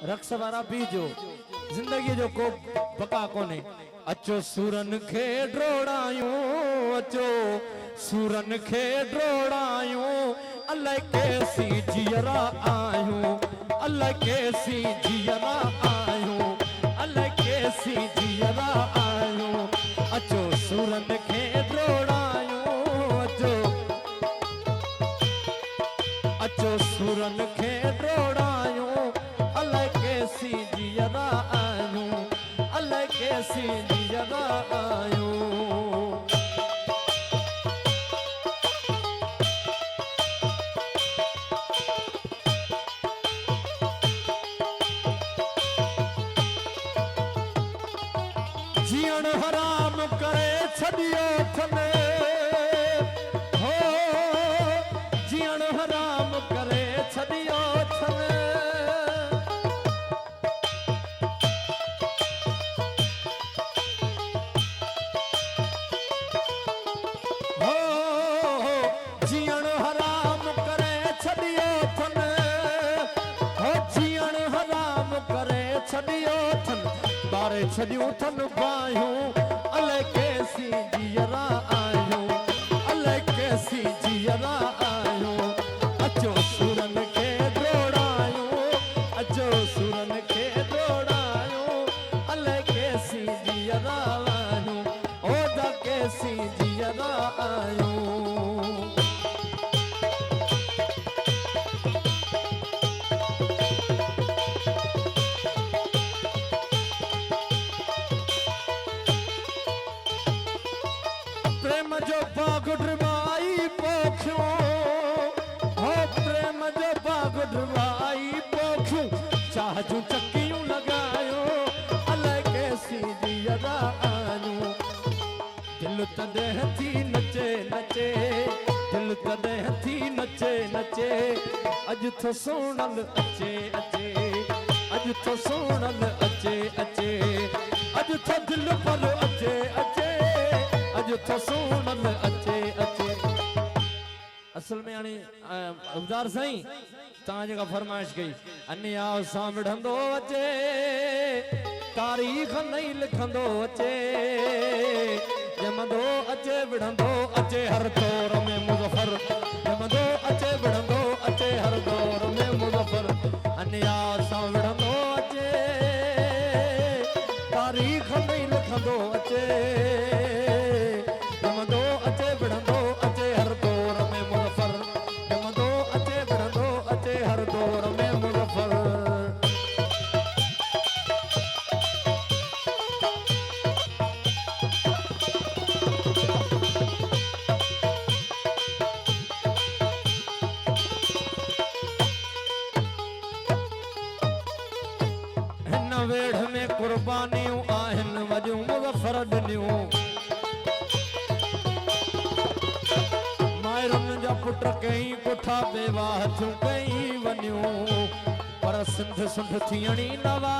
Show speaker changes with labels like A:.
A: रक्स वारा बीजो जिंदगी जो को बका कोने अचो सूरन खे ड्रोड़ायूं अचो सूरन खे ड्रोड़ायूं अल्लाह कैसी जियरा आयूं अल्लाह कैसी जियरा आयूं अल्लाह कैसी जियरा आयूं अचो सूरन खे ड्रोड़ायूं अचो सूरन खे ड्रोड़ायूं अल्लाह कैसी जियरा आयूं अल्लाह कैसी जियरा आयूं जीअण हराम करे छॾियो थने हो जीअण हराम करे छॾियो थने हो जीअण हराम करे छॾियो थने हो जीअण हराम करे छॾियो थने बारे छॾियूं थन बायूं अल्लाह कैसी जियरा आयूं अल्लाह कैसी जियरा आयूं अचो सूरन खे ड्रोड़ायूं अचो सूरन खे ड्रोड़ायूं अल्लाह कैसी जियरा आयूं ओदा कैसी जियरा आयूं प्रेम जो बाग ड्रवाई पोखियो हो प्रेम जो बाग ड्रवाई पोखियो चाह जूं चक्कियूं लगायो अल्लाह कैसी जियरा आयूं दिल तॾहिं थी नचे नचे दिल तॾहिं थी नचे नचे अॼु थो सुणल अचे अचे अॼु थो सुणल अचे अचे अॼु थो दिल पर अचे अचे अॼु थो सुणल अचे अचे असल में हाणे उबदार साईं तव्हां जेका फरमाइश कई अन्या सां विढ़ंदो अचे तारीख़ नहीं लिखंदो अचे जमंदो अचे विढ़ंदो अचे हर दौर में मुज़फ़र जमंदो अचे विढ़ंदो अचे हर दौर में मुज़फ़र अन्या सां विढ़ंदो अचे तारीख़ नहीं लिखंदो अचे जमंदो अचे विढ़ंदो अचे हर दौर में मुज़फ़र जमंदो अचे विढ़ंदो अचे हर दौर में मुज़फ़र हिन वेढ़ में कुर्बानियूं आहिनि वॾियूं मुज़फ़र ॾिनियूं मायरुनि जा पुट कई पुठा बेवाह थियूं कई वञियूं पर सिंध सुंढ थियणी नवा